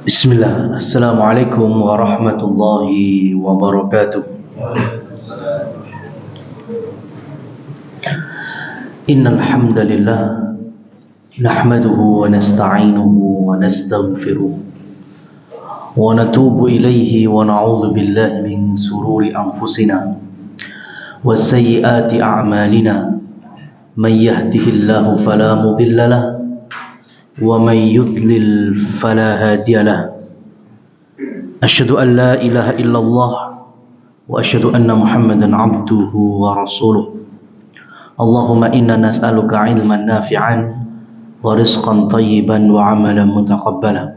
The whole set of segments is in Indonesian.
Bismillah. Assalamualaikum warahmatullahi wabarakatuh. Innal hamdalillah nahmaduhu wa nasta'inuhu wa nastaghfiruh wa natubu ilayhi wa na'udzu billahi min sururi anfusina wa sayyiati a'malina. May yahdihillahu fala mudilla lahu wa may yudlil fala hadiya lahu. Asyhadu an la ilaha illallah wa asyhadu anna Muhammadan abduhu wa rasuluh. Allahumma inna nas'aluka ilman nafi'an wa rizqan thayyiban wa amalan mutaqabbala.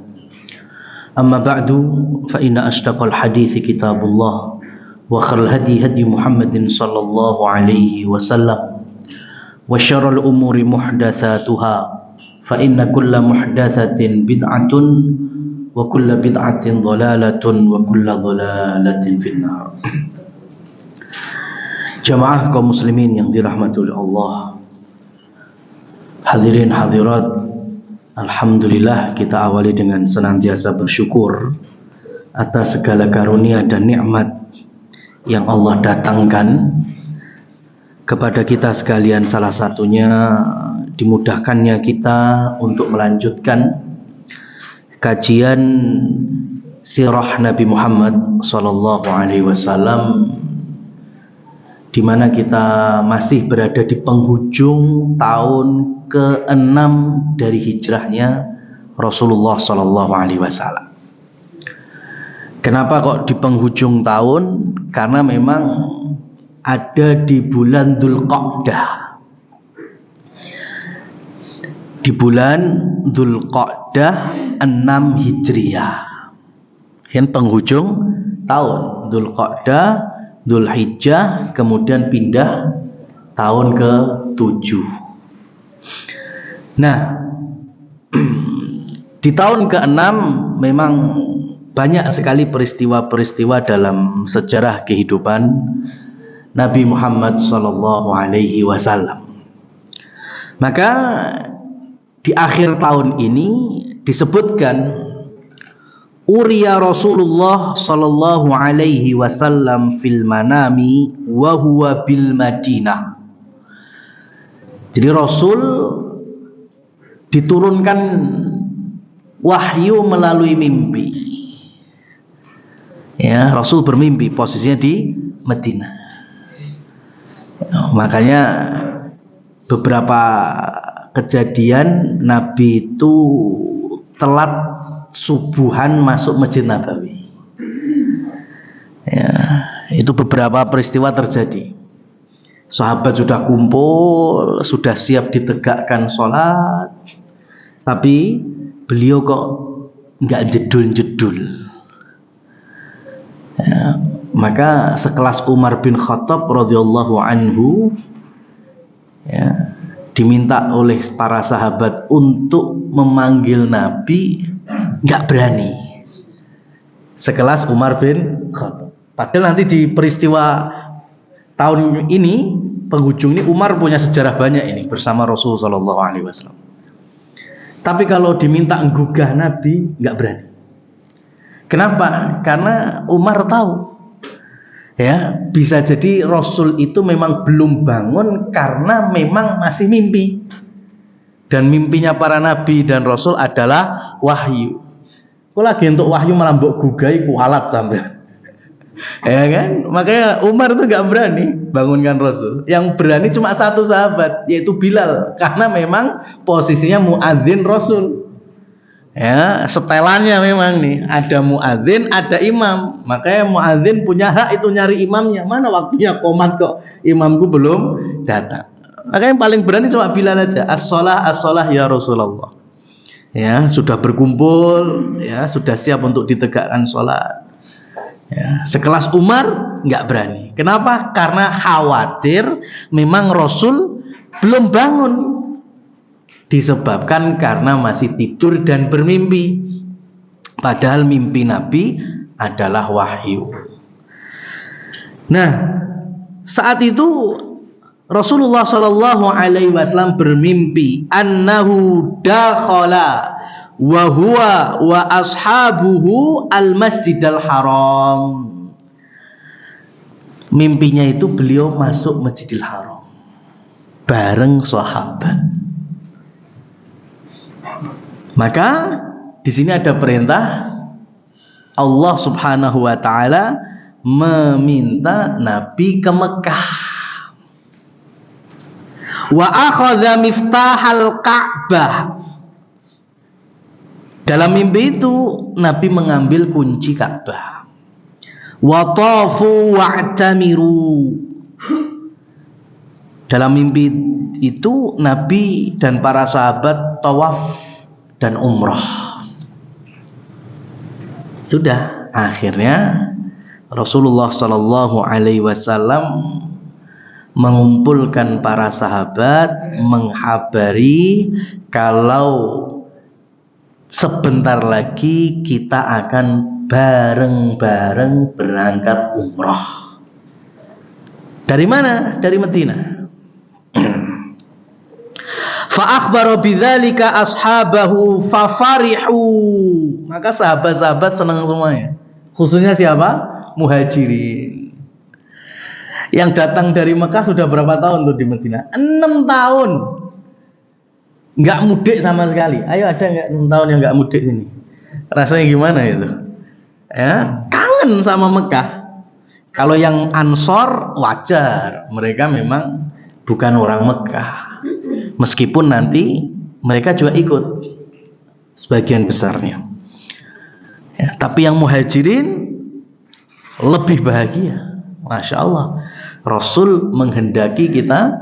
Amma ba'du, fa inna asdaqal hadithi kitabullah wa khairal hadi hadi Muhammadin sallallahu alaihi wasallam wa syarrul umuri muhdatsatuha fa inna kulla muhdatsatin bid'atun wa kulla bid'atin dhalalatun wa kulla dhalalatin finnar. Jamaah kaum muslimin yang dirahmati oleh Allah, hadirin hadirat, alhamdulillah kita awali dengan senantiasa bersyukur atas segala karunia dan nikmat yang Allah datangkan kepada kita sekalian. Salah satunya dimudahkannya kita untuk melanjutkan kajian sirah Nabi Muhammad sallallahu alaihi wasallam, di mana kita masih berada di penghujung tahun ke-6 dari hijrahnya Rasulullah sallallahu alaihi wasallam. Kenapa kok di penghujung tahun? Karena memang ada di bulan Dzulqa'dah. Di bulan Dzulqa'dah 6 Hijriah. Yang penghujung tahun Dzulqa'dah, Dzulhijjah, kemudian pindah tahun ke-7. Nah, di tahun ke-6 memang banyak sekali peristiwa-peristiwa dalam sejarah kehidupan Nabi Muhammad sallallahu alaihi wasallam. Maka di akhir tahun ini disebutkan Uriya Rasulullah sallallahu alaihi wasallam fil manami wa huwa bil Madinah. Jadi Rasul diturunkan wahyu melalui mimpi. Ya, Rasul bermimpi posisinya di Madinah. Makanya beberapa kejadian Nabi itu telat subuhan masuk Masjid Nabawi. Ya, itu beberapa peristiwa terjadi. Sahabat sudah kumpul, sudah siap ditegakkan sholat, tapi beliau kok nggak jedul-jedul. Ya, maka sekelas Umar bin Khattab radhiyallahu anhu, ya, diminta oleh para sahabat untuk memanggil Nabi, nggak berani. Sekelas Umar bin Khattab. Padahal nanti di peristiwa tahun ini, penghujung ini, Umar punya sejarah banyak ini bersama Rasul sallallahu alaihi wasallam. Tapi kalau diminta menggugah Nabi, nggak berani. Kenapa? Karena Umar tahu, ya, bisa jadi Rasul itu memang belum bangun karena memang masih mimpi. Dan mimpinya para nabi dan Rasul adalah wahyu. Kok lagi untuk wahyu malah mbok gugai kualat sampai. Ya kan? Makanya Umar itu gak berani bangunkan Rasul. Yang berani cuma satu sahabat, yaitu Bilal, karena memang posisinya muadzin Rasul. Ya, setelannya memang nih, ada muadzin, ada imam. Makanya muadzin punya hak itu nyari imamnya. Mana waktunya qomat kok imamku belum datang. Makanya yang paling berani cuma Bilal aja. As-shalah ya Rasulullah. Ya, sudah berkumpul, ya, sudah siap untuk ditegakkan sholat. Ya, sekelas Umar nggak berani. Kenapa? Karena khawatir memang Rasul belum bangun. Disebabkan karena masih tidur dan bermimpi. Padahal mimpi Nabi adalah wahyu. Nah, saat itu Rasulullah Shallallahu Alaihi Wasallam bermimpi annahu dakhala wa huwa wa ashabuhu al masjidal haram. Mimpinya itu beliau masuk Masjidil Haram bareng sahabat. Maka di sini ada perintah Allah Subhanahu wa taala meminta Nabi ke Mekah. Wa akhadha miftahal Ka'bah. Dalam mimpi itu Nabi mengambil kunci Ka'bah. Wa tafu wa'tamiru. Dalam mimpi itu Nabi dan para sahabat tawaf dan umrah. Sudah, akhirnya Rasulullah Sallallahu Alaihi Wasallam mengumpulkan para sahabat, menghabari kalau sebentar lagi kita akan bareng-bareng berangkat umrah. Dari mana? Dari Madinah. Fa akhbara bidzalika ashabahu fa farihu. Maka sahabat-sahabat senang semuanya. Khususnya siapa? Muhajirin. Yang datang dari Mekah sudah berapa tahun tuh di Madinah? 6 tahun. Nggak mudik sama sekali. Ayo, ada nggak 6 tahun yang nggak mudik ini? Rasanya gimana itu? Ya, kangen sama Mekah. Kalau yang Ansor wajar, mereka memang bukan orang Mekah. Meskipun nanti mereka juga ikut sebagian besarnya. Ya, tapi yang Muhajirin lebih bahagia. Masya Allah, Rasul menghendaki kita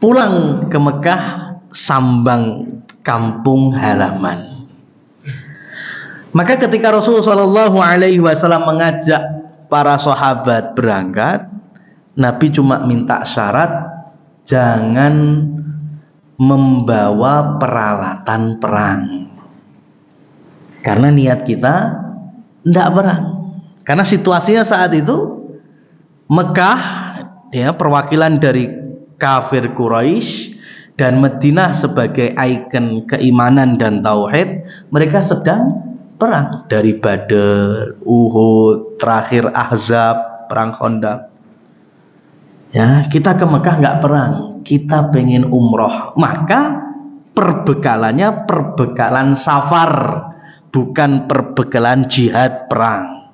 pulang ke Mekah sambang kampung halaman. Maka ketika Rasul Shallallahu Alaihi Wasallam mengajak para sahabat berangkat, Nabi cuma minta syarat jangan membawa peralatan perang, karena niat kita tidak perang. Karena situasinya saat itu Mekah, ya, perwakilan dari kafir Quraisy dan Madinah sebagai ikon keimanan dan tauhid, mereka sedang perang dari Badar, Uhud, terakhir Ahzab, perang Khandaq. Ya, kita ke Mekah nggak perang, kita pengen umroh. Maka perbekalannya perbekalan safar, bukan perbekalan jihad perang.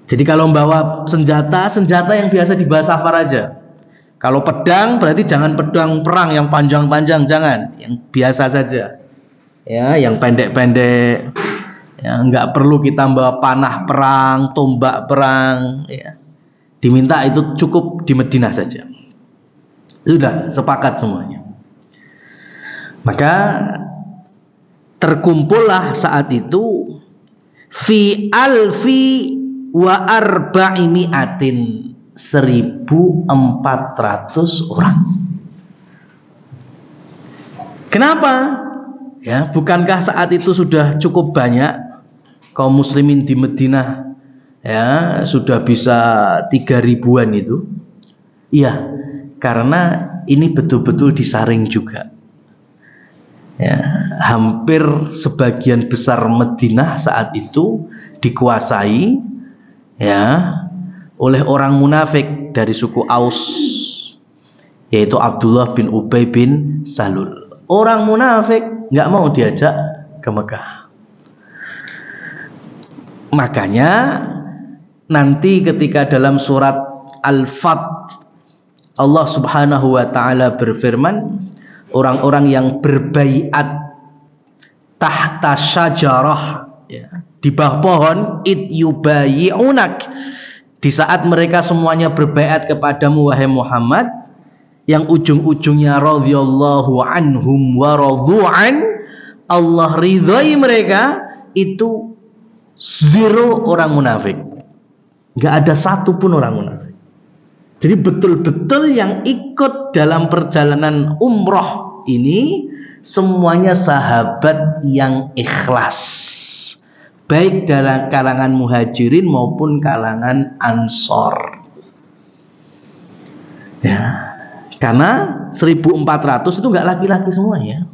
Jadi kalau membawa senjata yang biasa dibawa safar aja. Kalau pedang berarti jangan pedang perang yang panjang-panjang, jangan, yang biasa saja. Ya, yang pendek-pendek. Ya, nggak perlu kita bawa panah perang, tombak perang. Ya. Diminta itu cukup di Madinah saja. Sudah sepakat semuanya. Maka terkumpullah saat itu fi alfi wa arba'imi'atin 1.400 orang. Kenapa? Ya, bukankah saat itu sudah cukup banyak kaum muslimin di Madinah? Ya, sudah bisa 3.000-an itu. Iya, karena ini betul-betul disaring juga. Ya, hampir sebagian besar Madinah saat itu dikuasai, ya, oleh orang munafik dari suku Aus, yaitu Abdullah bin Ubay bin Salul. Orang munafik nggak mau diajak ke Mekah. Makanya nanti ketika dalam surat Al-Fath Allah Subhanahu wa taala berfirman, orang-orang yang berbaiat tahta syajarah, ya, di bawah pohon, id yubayi'unak, di saat mereka semuanya berbaiat kepadamu wahai Muhammad, yang ujung-ujungnya radhiyallahu anhum wa radhu'an, Allah ridhai mereka, itu zero orang munafik. Gak ada satupun orang munafik. Jadi betul-betul yang ikut dalam perjalanan umroh ini semuanya sahabat yang ikhlas, baik dalam kalangan muhajirin maupun kalangan ansor. Ya, karena 1.400 itu nggak laki-laki semuanya.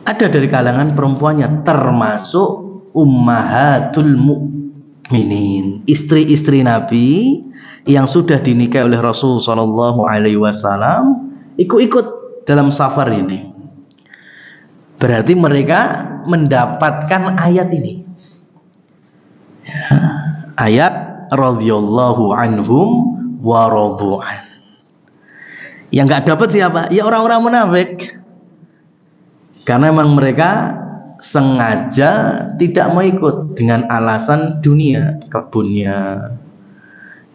Ada dari kalangan perempuannya, termasuk ummahatul mukminin, istri-istri Nabi yang sudah dinikahi oleh Rasul Shallallahu Alaihi Wasallam, ikut-ikut dalam safar ini. Berarti mereka mendapatkan ayat ini, ya, ayat radhiyallahu anhum wa radu'an. Yang nggak dapat siapa? Ya orang-orang munafik, karena memang mereka sengaja tidak mau ikut dengan alasan dunia, kebunnya,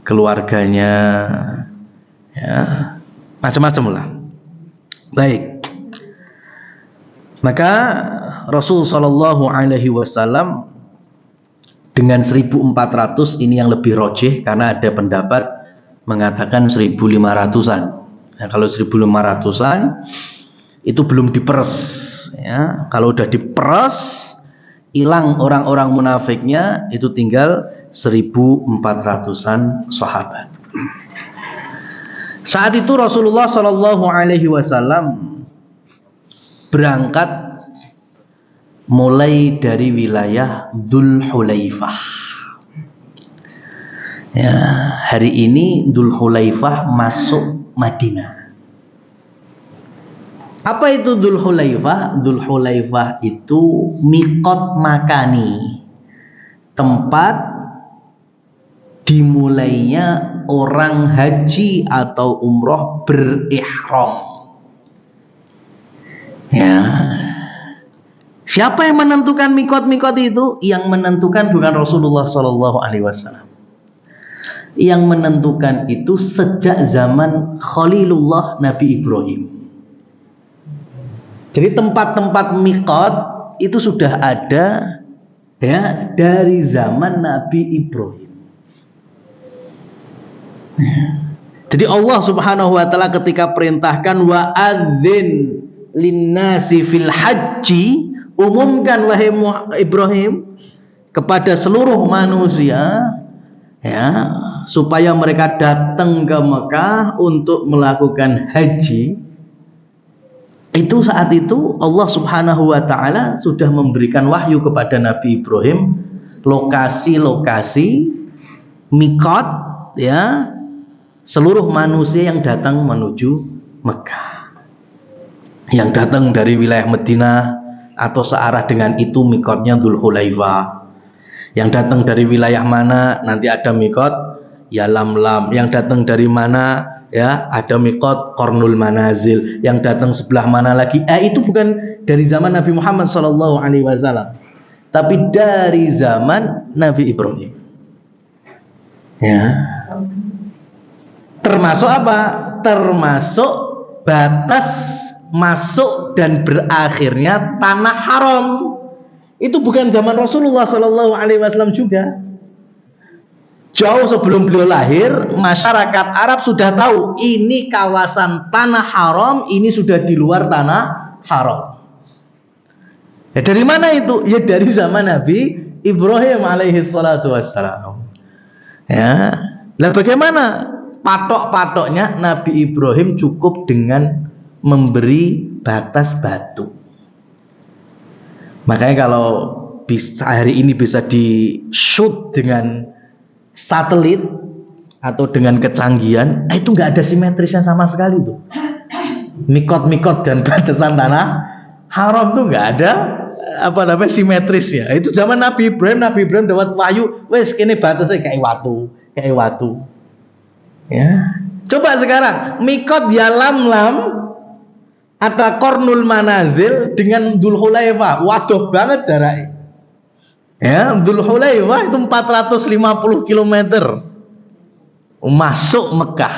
keluarganya, ya, macam-macam lah. Baik, maka Rasul Shallallahu Alaihi Wasallam dengan 1.400 ini yang lebih rojih, karena ada pendapat mengatakan 1.500-an. Nah, kalau 1.500-an itu belum diperes, ya. Kalau udah diperes, hilang orang-orang munafiknya, itu tinggal 1.400-an sahabat. Saat itu Rasulullah Shallallahu Alaihi Wasallam berangkat mulai dari wilayah Dzul Hulaifah. Ya, hari ini Dzul Hulaifah masuk Madinah. Apa itu Dzul Hulaifah? Dzul Hulaifah itu miqat makani, tempat dimulainya orang haji atau umroh berihram. Ya, siapa yang menentukan mikot-mikot itu? Yang menentukan bukan Rasulullah Shallallahu Alaihi Wasallam. Yang menentukan itu sejak zaman Khalilullah Nabi Ibrahim. Jadi tempat-tempat mikot itu sudah ada, ya, dari zaman Nabi Ibrahim. Jadi Allah Subhanahu Wa Taala ketika perintahkan wa adzin linnasi fil haji, umumkan wahai Ibrahim kepada seluruh manusia, ya, supaya mereka datang ke Mekah untuk melakukan haji. Itu saat itu Allah Subhanahu Wa Taala sudah memberikan wahyu kepada Nabi Ibrahim lokasi-lokasi mikot, ya, seluruh manusia yang datang menuju Mekah. Yang datang dari wilayah Madinah atau searah dengan itu mikotnya Dzul Hulaifah. Yang datang dari wilayah mana nanti ada mikot ya Lamlam. Yang datang dari mana, ya, ada mikot Qarnul Manazil. Yang datang sebelah mana lagi, itu bukan dari zaman Nabi Muhammad Shallallahu Alaihi Wasallam, tapi dari zaman Nabi Ibrahim. Ya, termasuk apa? Termasuk batas masuk dan berakhirnya tanah haram. Itu bukan zaman Rasulullah Shallallahu Alaihi Wasallam juga. Jauh sebelum beliau lahir, masyarakat Arab sudah tahu ini kawasan tanah haram, ini sudah di luar tanah haram. Ya, dari mana itu? Ya dari zaman Nabi Ibrahim alaihi salatu wassalam. Ya, lah bagaimana patok-patoknya? Nabi Ibrahim cukup dengan memberi batas batu. Makanya kalau hari ini bisa di shoot dengan satelit atau dengan kecanggihan, itu nggak ada simetrisnya sama sekali tuh. Mikot-mikot dan batasan tanah haram tuh nggak ada simetris ya. Itu zaman Nabi Ibrahim dapat wahyu, wes kene batasnya kayak watu. Ya. Coba sekarang mikot ya Lamlam, ada Qarnul Manazil dengan Dzul Hulaifah, waduh banget jaraknya. Ya, Dzul Hulaifah itu 450 km masuk Mekah.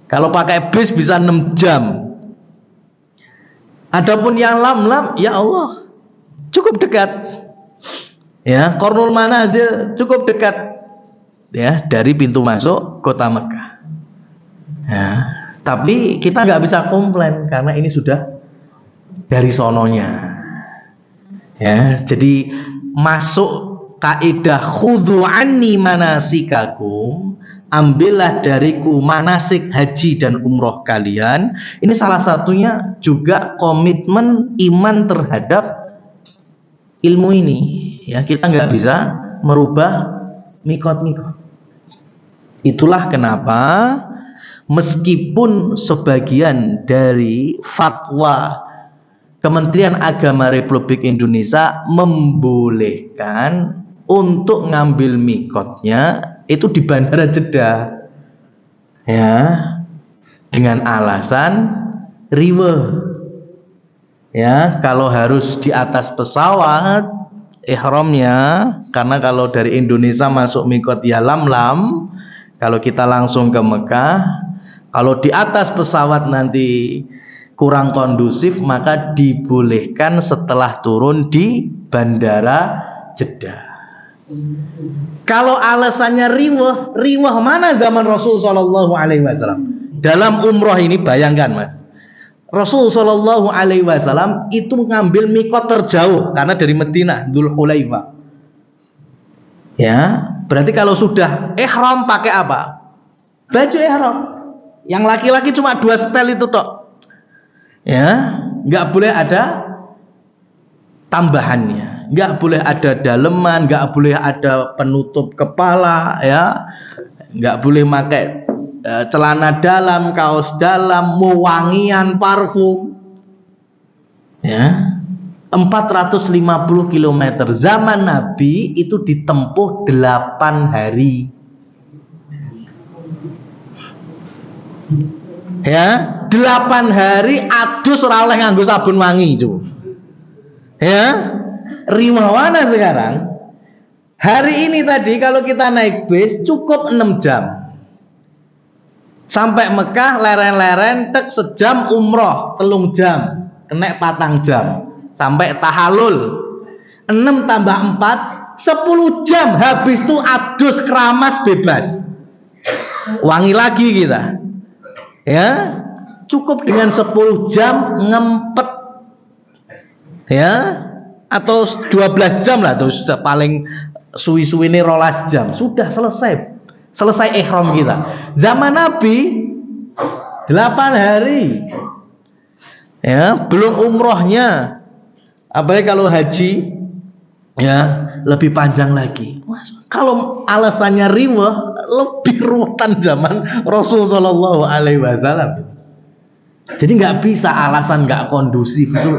Kalau pakai bis bisa 6 jam. Adapun yang Lamlam, ya Allah, cukup dekat. Ya, Qarnul Manazil cukup dekat, ya, dari pintu masuk kota Mekah. Ya, tapi kita nggak bisa komplain karena ini sudah dari sononya. Ya, jadi masuk kaidah khudhu anni manasikakum, ambillah dariku manasik haji dan umroh kalian. Ini salah satunya juga komitmen iman terhadap ilmu ini. Ya, kita nggak bisa merubah mikot-mikot. Itulah kenapa meskipun sebagian dari fatwa Kementerian Agama Republik Indonesia membolehkan untuk ngambil mikotnya itu di Bandara Jeddah, ya, dengan alasan riweh. Ya, kalau harus di atas pesawat ihramnya, karena kalau dari Indonesia masuk mikot ya Lamlam, kalau kita langsung ke Mekah, kalau di atas pesawat nanti kurang kondusif, maka dibolehkan setelah turun di Bandara Jeddah. Kalau alasannya riweh mana zaman Rasul Shallallahu Alaihi Wasallam? Dalam umroh ini bayangkan mas, Rasul Shallallahu Alaihi Wasallam itu ngambil mikot terjauh karena dari Madinah, Dzul Hulaifah. Ya, berarti kalau sudah ihram pakai apa? Baju ihram. Yang laki-laki cuma 2 setel itu tok. Ya, nggak boleh ada tambahannya, nggak boleh ada daleman, nggak boleh ada penutup kepala, ya, nggak boleh pakai celana dalam, kaos dalam, wangian, parfum. Ya, 450 km zaman Nabi itu ditempuh 8 hari. Ya, 8 hari adus ora oleh nganggo sabun wangi itu. Ya, rimawana sekarang. Hari ini tadi kalau kita naik bis cukup 6 jam. Sampai Mekah leren-leren tek sejam, umroh 3 jam, kena 4 jam. Sampai tahalul 6 tambah 4 10 jam, habis itu adus keramas bebas. Wangi lagi kita. Ya, cukup dengan 10 jam ngempet, ya, atau 12 jam lah, terus sudah paling suwi-suwi ini 12 jam sudah selesai ihram kita. Zaman Nabi 8 hari, ya, belum umrohnya. Apalagi kalau haji, ya, lebih panjang lagi. Kalau alasannya riweh, lebih ruwetan zaman Rasul Shallallahu Alaihi Wasallam. Jadi nggak bisa, alasan nggak kondusif itu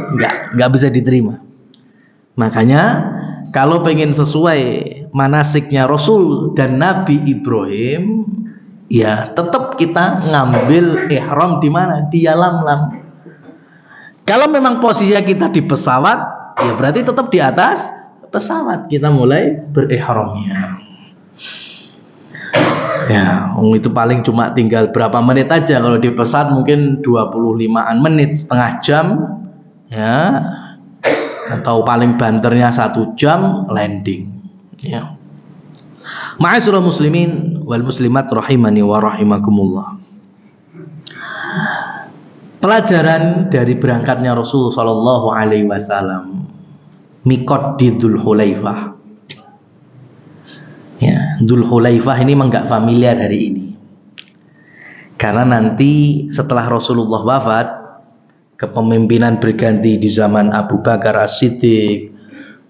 nggak bisa diterima. Makanya kalau pengen sesuai manasiknya Rasul dan Nabi Ibrahim, ya tetap kita ngambil ihram di mana? Di Yalamlam. Kalau memang posisinya kita di pesawat, ya berarti tetap di atas pesawat kita mulai berihramnya. Ya, itu paling cuma tinggal berapa menit aja. Kalau di pesawat mungkin 25-an menit, setengah jam, ya, atau paling banternya 1 jam landing. Ya. Ma'asyiral muslimin wal muslimat rahimani wa rahimakumullah. Pelajaran dari berangkatnya Rasul Shallallahu Alaihi Wasallam mikot di Dzul Hulaifah. Ya, Dzul Hulaifah ini memang nggak familiar hari ini, karena nanti setelah Rasulullah wafat, kepemimpinan berganti di zaman Abu Bakar As-Siddiq,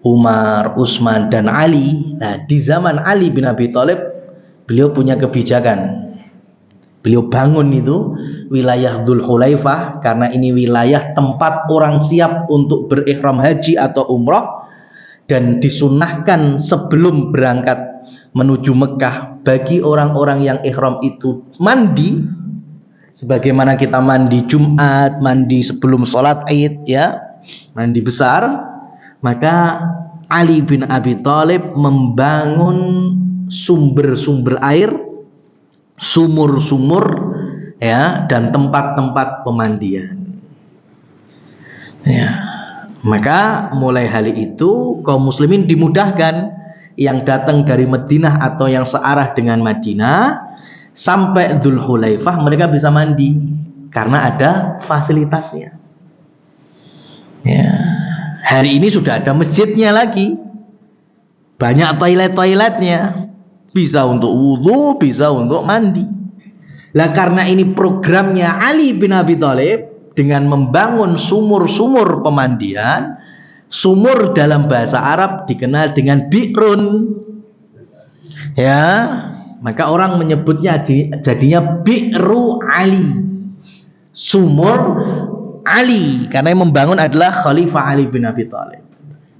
Umar, Utsman, dan Ali. Nah, di zaman Ali bin Abi Thalib, beliau punya kebijakan. Beliau bangun itu wilayah Dzul Hulaifah karena ini wilayah tempat orang siap untuk berihram haji atau umroh, dan disunnahkan sebelum berangkat menuju Mekah bagi orang-orang yang ihram itu mandi sebagaimana kita mandi Jumat, mandi sebelum sholat Id, ya, mandi besar. Maka Ali bin Abi Thalib membangun sumber-sumber air, sumur-sumur, ya, dan tempat-tempat pemandian. Ya, maka mulai hari itu kaum muslimin dimudahkan, yang datang dari Madinah atau yang searah dengan Madinah sampai Dzul Hulaifah mereka bisa mandi karena ada fasilitasnya. Ya, hari ini sudah ada masjidnya lagi, banyak toilet-toiletnya, bisa untuk wudhu, bisa untuk mandi. Lah karena ini programnya Ali bin Abi Thalib dengan membangun sumur-sumur pemandian. Sumur dalam bahasa Arab dikenal dengan bi'run. Ya, maka orang menyebutnya jadinya bi'ru Ali. Sumur Ali, karena yang membangun adalah Khalifah Ali bin Abi Thalib.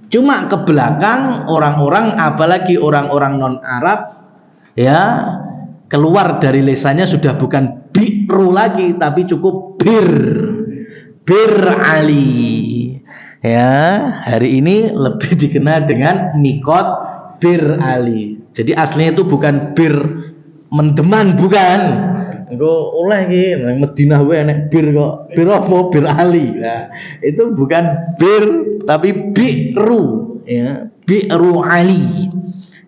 Cuma ke belakang orang-orang, apalagi orang-orang non-Arab, ya, keluar dari lisannya sudah bukan bi'ru lagi, tapi cukup bir Ali. Ya, hari ini lebih dikenal dengan Mikot Bir Ali. Jadi aslinya itu bukan bir mendeman, bukan. Engko oleh iki nang Madinah wae enek bir kok. Bir apa? Bir Ali. Nah, itu bukan bir tapi bi'ru, ya, bi'ru Ali.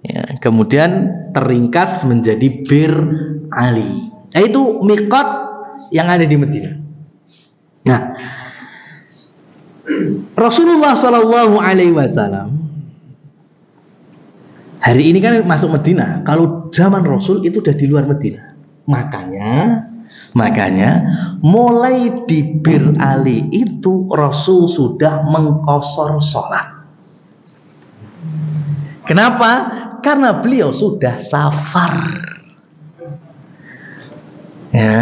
Ya, kemudian teringkas menjadi Bir Ali. Nah, itu mikot yang ada di Madinah. Nah, Rasulullah Shallallahu Alaihi Wasallam hari ini kan masuk Madinah. Kalau zaman Rasul itu udah di luar Madinah. Makanya mulai di Bir Ali itu Rasul sudah mengqashar sholat. Kenapa? Karena beliau sudah safar. Ya.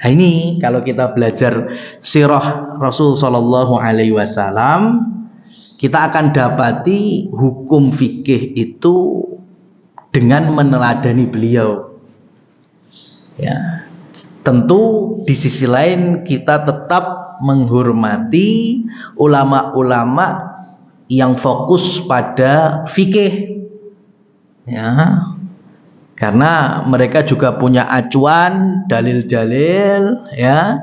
Nah, ini kalau kita belajar sirah Rasul Shallallahu Alaihi Wasallam, kita akan dapati hukum fikih itu dengan meneladani beliau. Ya, tentu di sisi lain kita tetap menghormati ulama-ulama yang fokus pada fikih. Ya. Karena mereka juga punya acuan, dalil-dalil, ya.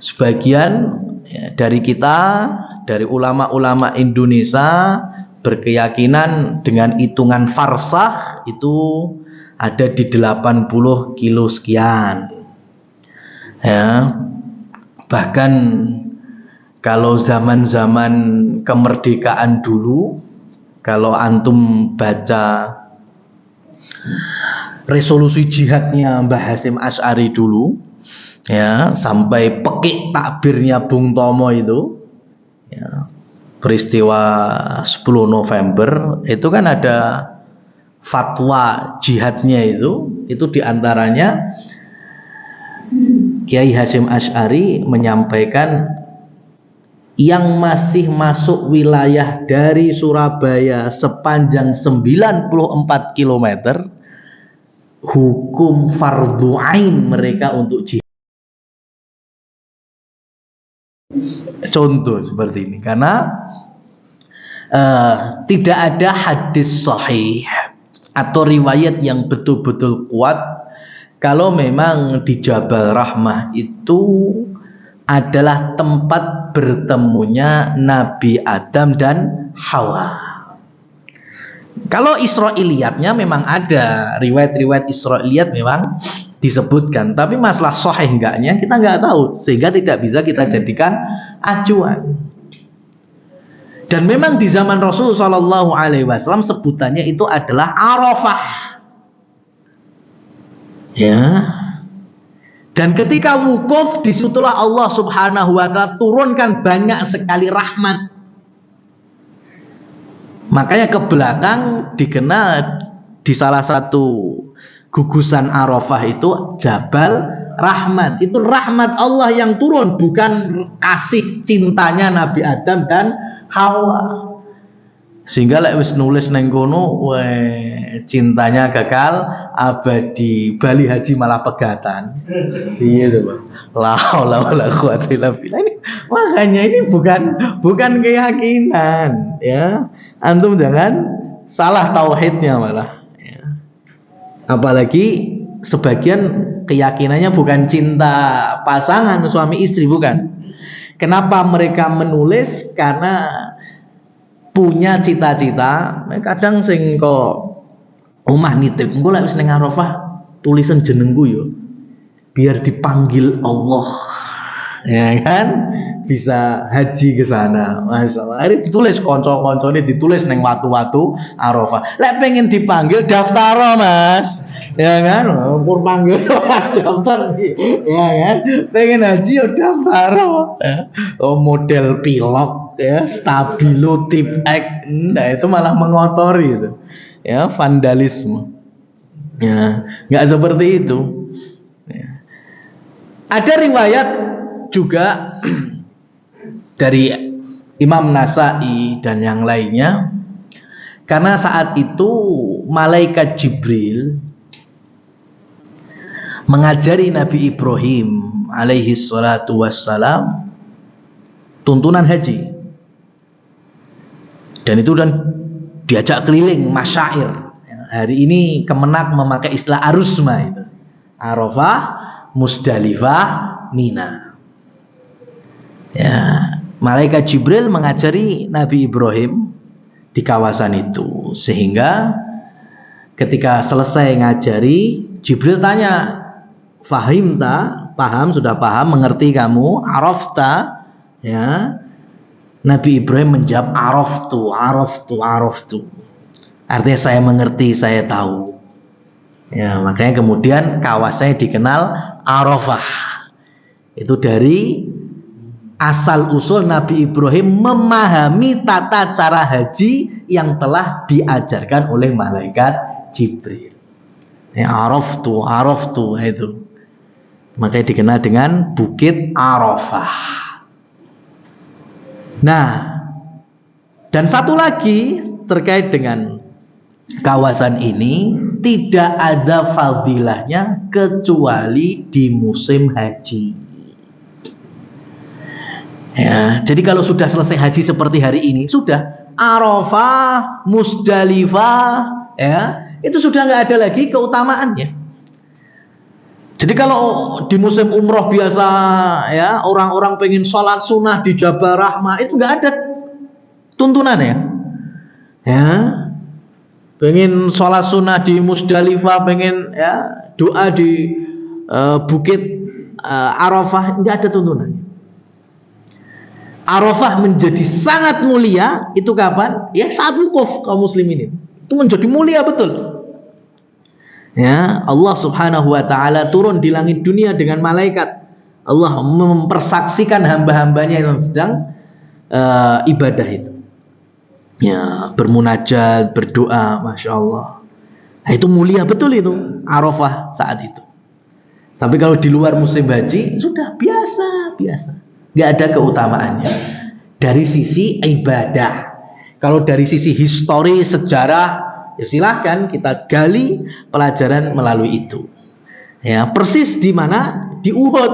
Sebagian ya, dari kita, dari ulama-ulama Indonesia berkeyakinan dengan hitungan farsakh itu ada di 80 kilo sekian. Ya. Bahkan kalau zaman-zaman kemerdekaan dulu, kalau antum baca resolusi jihadnya Mbah Hasyim Asy'ari dulu, ya, sampai pekik takbirnya Bung Tomo itu, ya, peristiwa 10 November itu kan ada fatwa jihadnya itu diantaranya Kiai Hasyim Asy'ari menyampaikan yang masih masuk wilayah dari Surabaya sepanjang 94 km hukum fardhu ain mereka untuk jihad. Contoh seperti ini, karena tidak ada hadis sahih atau riwayat yang betul-betul kuat kalau memang di Jabal Rahmah itu adalah tempat bertemunya Nabi Adam dan Hawa. Kalau Israiliyatnya memang ada, riwayat-riwayat Israiliyat memang disebutkan, tapi masalah sahih enggaknya kita nggak tahu, sehingga tidak bisa kita jadikan acuan. Dan memang di zaman Rasul Shallallahu Alaihi Wasallam sebutannya itu adalah Arafah. Ya. Dan ketika wukuf, disitulah Allah Subhanahu Wa Taala turunkan banyak sekali rahmat. Makanya ke belakang dikenal di salah satu gugusan Arafah itu Jabal Rahmat. Itu rahmat Allah yang turun, bukan kasih cintanya Nabi Adam dan Hawa. Sehingga lek wis nulis neng kono, cintanya gagal abadi, bali haji malah pegatan. Iya itu, Bang. La haula wala quwata illa billah. Makanya ini bukan keyakinan, ya. Antum jangan salah tauhidnya malah, ya. Apalagi sebagian keyakinannya bukan cinta pasangan suami istri, bukan. Kenapa mereka menulis? Karena punya cita-cita. Kadang sing kok omah nitip, engko lek wis ning Arafah tulisan jenengku yo biar dipanggil Allah. Ya kan, bisa haji ke sana. Masyaallah. Akhirnya ditulis konco-koncone ditulis neng watu-watu Arafah. Lek pengen dipanggil daftar, Mas. Ya kan, pur panggil daftar. Ya kan, pengen haji ya daftar. Ya. Oh, model pilot ya, stabilo tip X. Nah, itu malah mengotori itu. Ya, vandalisme. Ya, nggak seperti itu. Ya. Ada riwayat juga dari Imam Nasai dan yang lainnya, karena saat itu malaikat Jibril mengajari Nabi Ibrahim alaihi salatu wassalam tuntunan haji, dan itu dan diajak keliling masyair. Hari ini Kemenak memakai istilah arusma itu, Arafah, Musdalifah, Mina. Ya, malaikat Jibril mengajari Nabi Ibrahim di kawasan itu, sehingga ketika selesai ngajari, Jibril tanya, "Fahimta? Paham? Sudah paham? Mengerti kamu? Arafta?" Ya. Nabi Ibrahim menjawab, "Araftu." Artinya saya mengerti, saya tahu. Ya, makanya kemudian kawasannya dikenal Arafah. Itu dari asal usul Nabi Ibrahim memahami tata cara haji yang telah diajarkan oleh malaikat Jibril. Ya, araftu itu. Makanya dikenal dengan Bukit Arafah. Nah, dan satu lagi terkait dengan kawasan ini, tidak ada fadilahnya kecuali di musim haji. Ya, jadi kalau sudah selesai haji seperti hari ini, sudah Arafah, Musdalifah, ya, itu sudah nggak ada lagi keutamaannya. Jadi kalau di musim umroh biasa, ya, orang-orang pengen sholat sunnah di Jabal Rahmah, itu nggak ada tuntunan ya. Ya, pengen sholat sunnah di Musdalifah, pengen ya doa di Bukit Arafah, nggak ada tuntunannya. Arafah menjadi sangat mulia itu kapan? Ya saat wukuf kaum muslimin itu menjadi mulia betul. Ya, Allah Subhanahu wa taala turun di langit dunia dengan malaikat. Allah mempersaksikan hamba-hambanya yang sedang ibadah itu. Ya, bermunajat, berdoa, Masya Allah. Nah, itu mulia betul itu Arafah saat itu. Tapi kalau di luar musim haji sudah biasa. Nggak ada keutamaannya dari sisi ibadah. Kalau dari sisi histori, sejarah, ya silahkan kita gali pelajaran melalui itu. Ya, persis di mana? Di Uhud.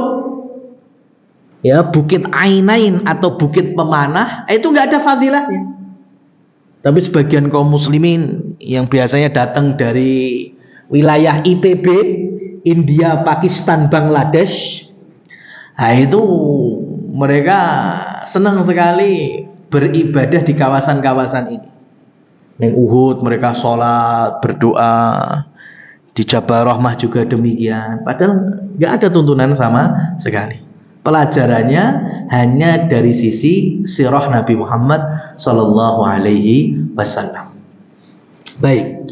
Ya, Bukit Ainain atau Bukit Pemanah, itu nggak ada fadilahnya. Tapi sebagian kaum muslimin yang biasanya datang dari wilayah IPB, India, Pakistan, Bangladesh, nah itu mereka senang sekali beribadah di kawasan-kawasan ini. Di Uhud mereka sholat, berdoa, di Jabal Rahmah juga demikian. Padahal nggak ada tuntunan sama sekali. Pelajarannya hanya dari sisi sirah Nabi Muhammad Sallallahu Alaihi Wasallam. Baik.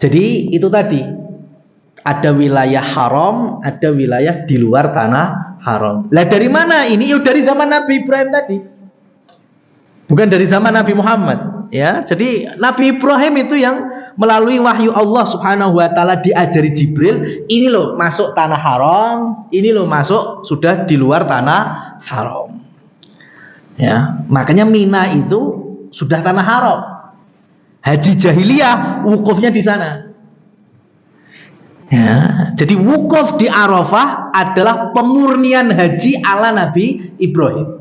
Jadi itu tadi, ada wilayah haram, ada wilayah di luar tanah haram. Lah dari mana ini? Ya dari zaman Nabi Ibrahim tadi. Bukan dari zaman Nabi Muhammad, ya. Jadi Nabi Ibrahim itu yang melalui wahyu Allah Subhanahu wa taala diajari Jibril, ini loh masuk tanah haram, ini loh masuk sudah di luar tanah haram. Ya, makanya Mina itu sudah tanah haram. Haji jahiliyah wukufnya di sana. Ya, jadi wukuf di Arafah adalah pemurnian haji ala Nabi Ibrahim.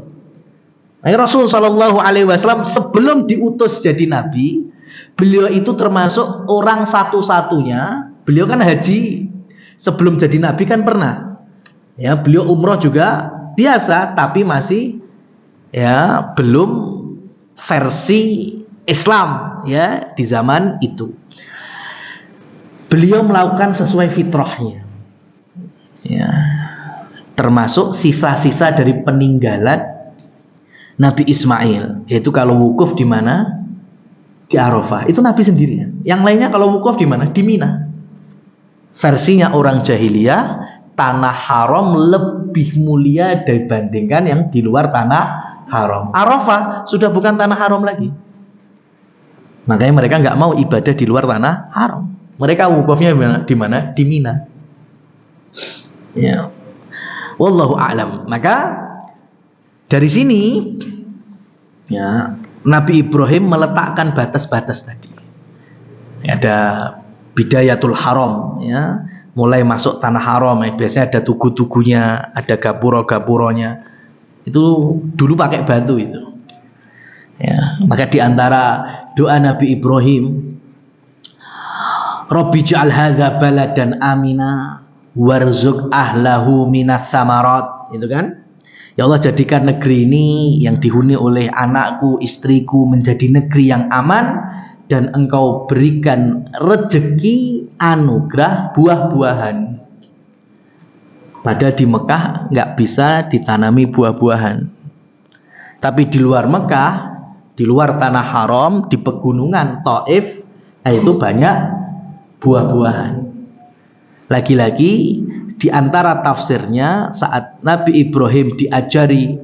Rasul Shallallahu Alaihi Wasallam sebelum diutus jadi nabi, beliau itu termasuk orang satu-satunya. Beliau kan haji sebelum jadi nabi kan pernah. Ya, beliau umroh juga biasa, tapi masih ya belum versi Islam ya di zaman itu. Beliau melakukan sesuai fitrahnya. Ya. termasuk sisa-sisa dari peninggalan Nabi Ismail. Yaitu kalau wukuf di mana? Di Arafah. Itu Nabi sendiri. Yang lainnya kalau wukuf di mana? Di Mina. Versinya orang jahiliyah, tanah haram lebih mulia dibandingkan yang di luar tanah haram. Arafah sudah bukan tanah haram lagi. Makanya mereka nggak mau ibadah di luar tanah haram. Mereka wukufnya di mana? Di Mina. Ya. Wallahu a'lam. Maka dari sini ya, Nabi Ibrahim meletakkan batas-batas tadi. Ada bidayatul haram, ya, mulai masuk tanah haram, ya, biasanya ada tugu-tugunya, ada gapura-gapuronya. Itu dulu pakai batu itu. Ya, maka di antara doa Nabi Ibrahim, Rabbi ja'al hadza baladan amina warzuq ahlahu minas samarat, itu kan? Ya Allah, jadikan negeri ini yang dihuni oleh anakku, istriku menjadi negeri yang aman, dan engkau berikan rezeki anugerah buah-buahan. Padahal di Mekah nggak bisa ditanami buah-buahan. Tapi di luar Mekah, di luar tanah haram, di pegunungan Taif, itu banyak buah-buahan. Lagi-lagi di antara tafsirnya, saat Nabi Ibrahim diajari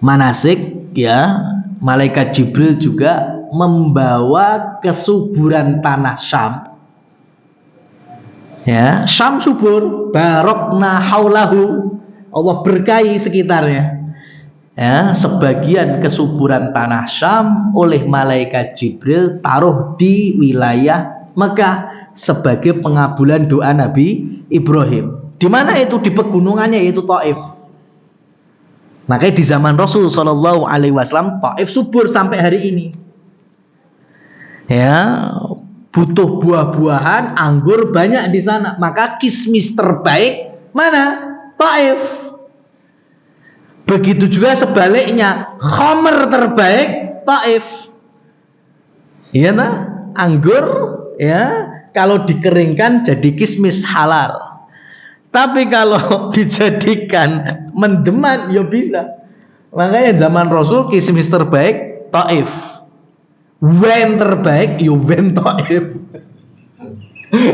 manasik, ya, malaikat Jibril juga membawa kesuburan tanah Syam. Ya, Syam subur, barokna haulahu, Allah berkahi sekitarnya. Ya, sebagian kesuburan tanah Syam oleh malaikat Jibril taruh di wilayah Mekah sebagai pengabulan doa Nabi Ibrahim. Di mana itu? Di pegunungannya, yaitu Taif. Makanya di zaman Rasul Shallallahu Alaihi Wasallam Taif subur sampai hari ini. Ya, butuh buah-buahan, anggur banyak di sana. Maka kismis terbaik mana? Taif. Begitu juga sebaliknya, khamr terbaik Taif. Iya nah, anggur ya kalau dikeringkan jadi kismis halal. Tapi kalau dijadikan mendeman ya bisa. Makanya zaman Rasul kismis terbaik Taif. Wine terbaik ya wine Taif.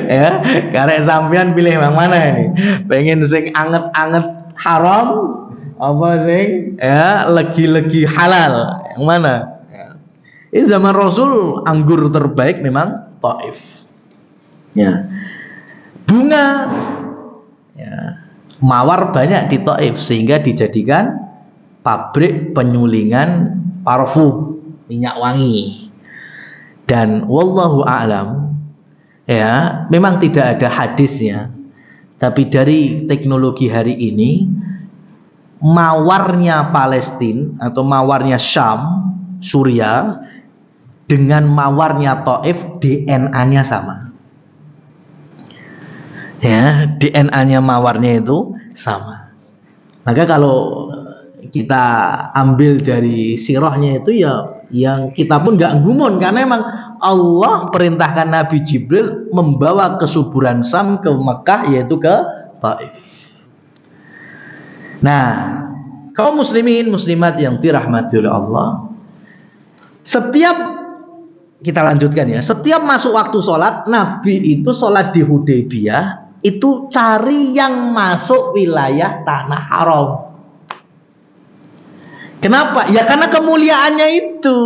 Ya, karena sampean pilih yang mana ini? Pengen sing anget-anget haram apa sing ya legi-legi halal? Yang mana? Ya. Ini zaman Rasul anggur terbaik memang Taif. Ya. Bunga ya, mawar banyak di Taif sehingga dijadikan pabrik penyulingan parfum, minyak wangi. Dan wallahu a'lam, ya, memang tidak ada hadisnya, tapi dari teknologi hari ini, mawarnya Palestina atau mawarnya Syam, Suriah, dengan mawarnya Taif DNA-nya sama. Ya, DNA-nya mawarnya itu sama. Maka kalau kita ambil dari sirahnya itu ya, yang kita pun nggak gumun, karena memang Allah perintahkan Nabi Jibril membawa kesuburan Syam ke Mekah, yaitu ke Taif. Nah, kaum muslimin muslimat yang dirahmati oleh Allah, setiap kita lanjutkan ya, setiap masuk waktu sholat, Nabi itu sholat di Hudaybiyah itu cari yang masuk wilayah tanah haram. Kenapa? Ya karena kemuliaannya itu.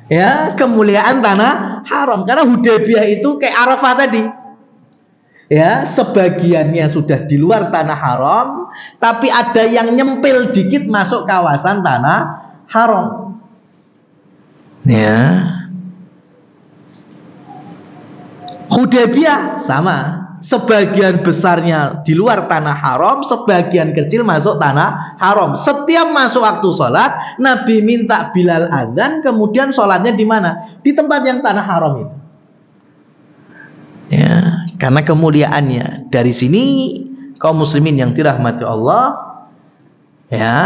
Ya, kemuliaan tanah haram. Karena Hudaybiyah itu kayak Arafah tadi. Ya, sebagiannya sudah di luar tanah haram, tapi ada yang nyempil dikit masuk kawasan tanah haram. Ya. Hudaybiyah sama. Sebagian besarnya di luar tanah haram, sebagian kecil masuk tanah haram. Setiap masuk waktu sholat, Nabi minta Bilal adzan, kemudian sholatnya di mana? Di tempat yang tanah haram itu. Ya, karena kemuliaannya. Dari sini kaum muslimin yang dirahmati Allah, ya,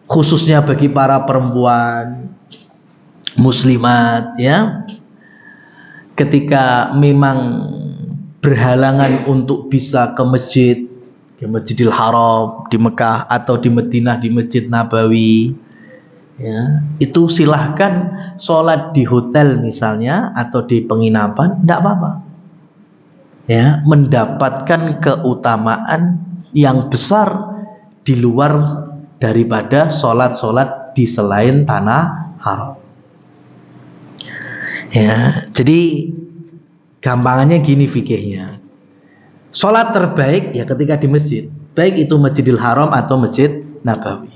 khususnya bagi para perempuan muslimat, ya, ketika memang berhalangan untuk bisa ke masjid, ke Masjidil Haram di Mekah atau di Madinah di Masjid Nabawi, ya, itu silahkan sholat di hotel misalnya atau di penginapan, tidak apa-apa, ya, mendapatkan keutamaan yang besar di luar daripada sholat-sholat di selain tanah haram. Ya, jadi gampangannya gini fikihnya. Sholat terbaik ya ketika di masjid, baik itu Masjidil Haram atau Masjid Nabawi.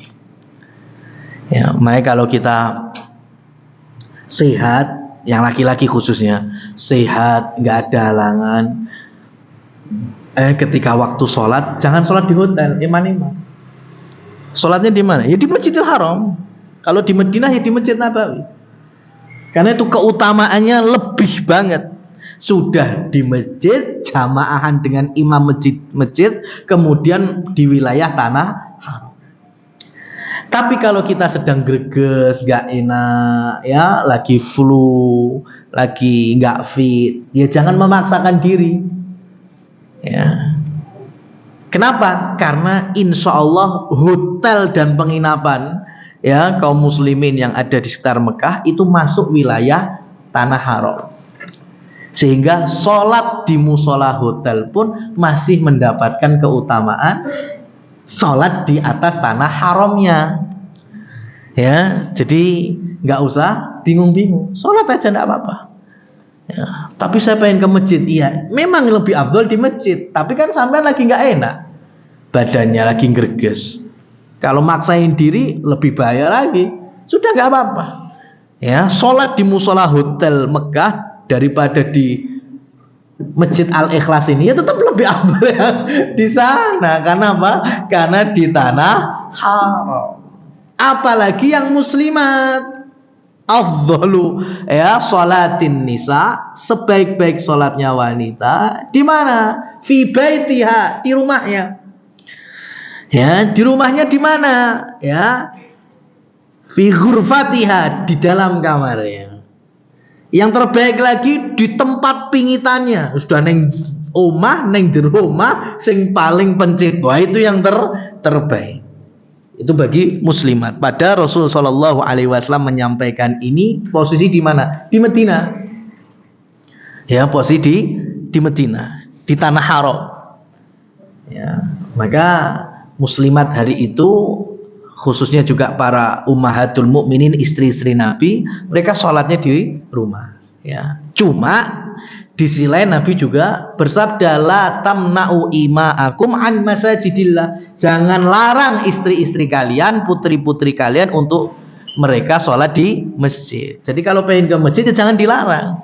Ya, makanya kalau kita sehat, yang laki-laki khususnya sehat, nggak ada halangan, ketika waktu sholat jangan sholat di hotel, iman-iman. Sholatnya di mana? Ya di Masjidil Haram. Kalau di Madinah ya di Masjid Nabawi. Karena itu keutamaannya lebih banget. Sudah di masjid, jamaahan dengan imam masjid, kemudian di wilayah tanah haram. Tapi kalau kita sedang greges, gak enak, ya, lagi flu, lagi gak fit, ya jangan memaksakan diri. Ya. Kenapa? Karena insya Allah hotel dan penginapan, ya, kaum muslimin yang ada di sekitar Mekah itu masuk wilayah tanah haram, sehingga sholat di musola hotel pun masih mendapatkan keutamaan sholat di atas tanah haramnya. Ya, jadi nggak usah bingung-bingung, sholat aja nggak apa-apa. Ya, tapi saya pengen ke masjid, iya, memang lebih afdol di masjid, tapi kan sampean lagi nggak enak, badannya lagi greges. Kalau maksain diri lebih bahaya lagi. Sudah nggak apa-apa. Ya, sholat di musola hotel Mekah daripada di Masjid Al-Ikhlas ini ya tetap lebih afdal ya di sana. Karena apa? Karena di tanah haram. Apalagi yang muslimat. Afdalu ya sholatin nisa, sebaik-baik sholatnya wanita di mana? Fi baitiha, di rumahnya. Ya, di rumahnya di mana? Ya, fi ghurfatiha, di dalam kamarnya. Yang terbaik lagi di tempat pingitannya. Sudah neng omah, neng di rumah, sing paling pencit. Wah, itu yang terbaik. Itu bagi muslimat. Pada Rasulullah Shallallahu Alaihi Wasallam menyampaikan ini posisi di mana? Di Madinah. Ya, posisi di Madinah, di tanah haram. Ya, maka muslimat hari itu, khususnya juga para ummahatul mukminin, istri-istri Nabi, mereka sholatnya di rumah. Ya, cuma di sisi lain Nabi juga bersabda, la tamna'u ima'akum an masajidillah. Jangan larang istri-istri kalian, putri-putri kalian untuk mereka sholat di masjid. Jadi kalau pengen ke masjid ya jangan dilarang.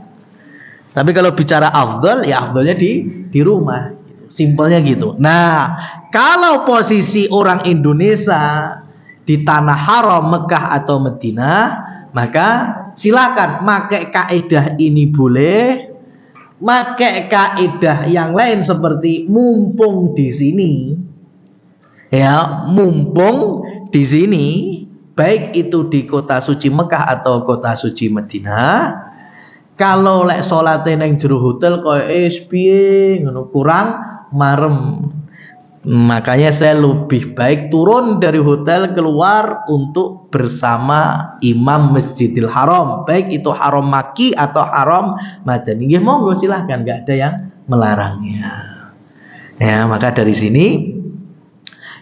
Tapi kalau bicara afdal, ya afdalnya di rumah. Simpelnya gitu. Nah, kalau posisi orang Indonesia di tanah haram Mekah atau Madinah, maka silakan pakai kaidah ini boleh. Pakai kaidah yang lain seperti mumpung di sini, ya, mumpung di sini, baik itu di kota suci Mekah atau kota suci Madinah. Kalau lek salate nang jero hotel koyo piye ngono kurang marem. Makanya saya lebih baik turun dari hotel keluar untuk bersama imam Masjidil Haram, baik itu haram Makki atau haram Madani. Ya monggo silahkan, nggak ada yang melarangnya. Ya, maka dari sini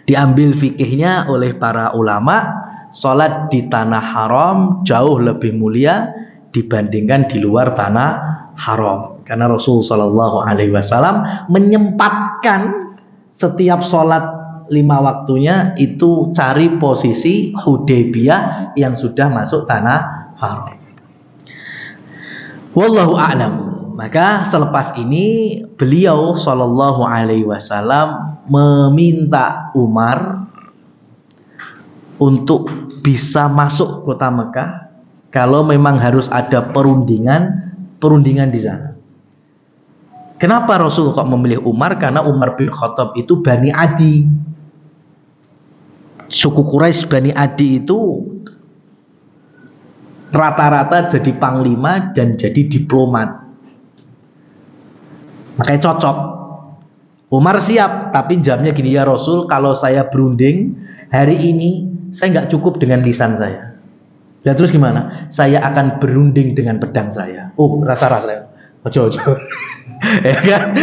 diambil fikihnya oleh para ulama, sholat di tanah haram jauh lebih mulia dibandingkan di luar tanah haram. Karena Rasul Shallallahu Alaihi Wasallam menyempatkan setiap sholat 5 waktunya itu cari posisi Hudaybiyah yang sudah masuk tanah haram. Wallahu a'lam. Maka selepas ini beliau Shallallahu Alaihi Wasallam meminta Umar untuk bisa masuk kota Mekah kalau memang harus ada perundingan di sana. Kenapa Rasul kok memilih Umar? Karena Umar bin Khattab itu Bani Adi. Suku Quraisy Bani Adi itu rata-rata jadi panglima dan jadi diplomat. Makanya cocok. Umar siap, tapi jamnya gini, ya Rasul, kalau saya berunding hari ini, saya nggak cukup dengan lisan saya. Ya terus gimana? Saya akan berunding dengan pedang saya. Oh, rasa-rasa. Ojo. Ya kan?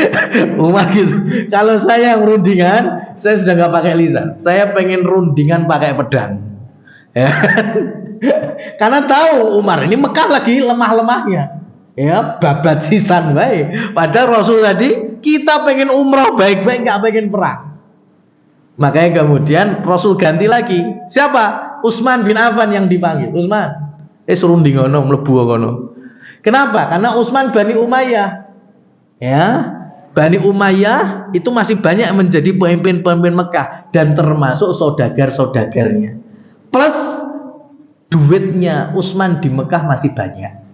Umar gitu. Kalau saya yang rundingan, saya sudah nggak pakai lisan. Saya pengen rundingan pakai pedang. Ya. Karena tahu Umar ini Mekah lagi lemah-lemahnya. Ya, babat sisan baik. Padahal Rasul tadi kita pengen umrah baik-baik, nggak pengen perang. Makanya kemudian Rasul ganti lagi. Siapa? Utsman bin Affan yang dipanggil. Utsman, serunding ngono, mlebu ngono. Kenapa? Karena Utsman Bani Umayyah. Ya, Bani Umayyah itu masih banyak menjadi pemimpin-pemimpin Mekah dan termasuk saudagar-saudagarnya. Plus duitnya Utsman di Mekah masih banyak.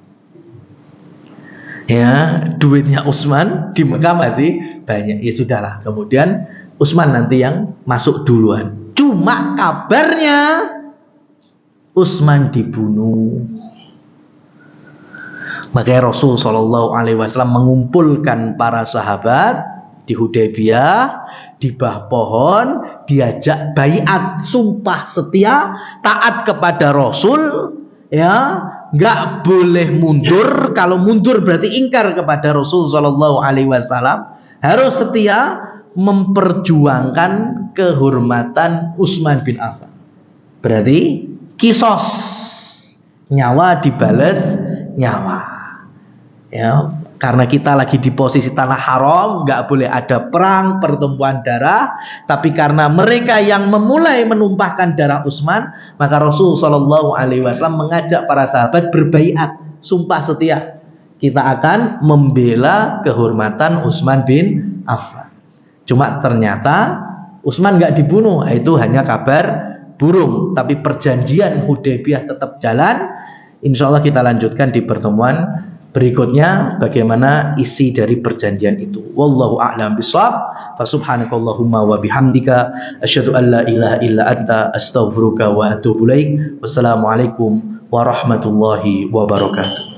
Ya, duitnya Utsman di Mekah masih banyak. Ya sudahlah, kemudian Utsman nanti yang masuk duluan. Cuma kabarnya Utsman dibunuh. Makanya Rasul Shallallahu Alaihi Wasallam mengumpulkan para sahabat di Hudaybiyah, di bawah pohon, diajak baiat, sumpah setia, taat kepada Rasul, ya. Nggak boleh mundur. Kalau mundur berarti ingkar kepada Rasul Shallallahu Alaihi Wasallam. Harus setia memperjuangkan kehormatan Utsman bin Affan. Berarti kisos, nyawa dibalas nyawa. Ya, karena kita lagi di posisi tanah haram, nggak boleh ada perang, pertumpahan darah. Tapi karena mereka yang memulai menumpahkan darah Utsman, maka Rasul Shallallahu Alaihi Wasallam mengajak para sahabat berbaiat, sumpah setia. Kita akan membela kehormatan Utsman bin Affan. Cuma ternyata Utsman nggak dibunuh, itu hanya kabar burung. Tapi perjanjian Hudaybiyah tetap jalan. Insya Allah kita lanjutkan di pertemuan berikutnya bagaimana isi dari perjanjian itu. Wallahu a'lam bishawab. Fa subhanakallahumma wa bihamdika asyhadu an la ilaha illa anta astaghfiruka wa atubu ilaik. Wassalamualaikum warahmatullahi wabarakatuh.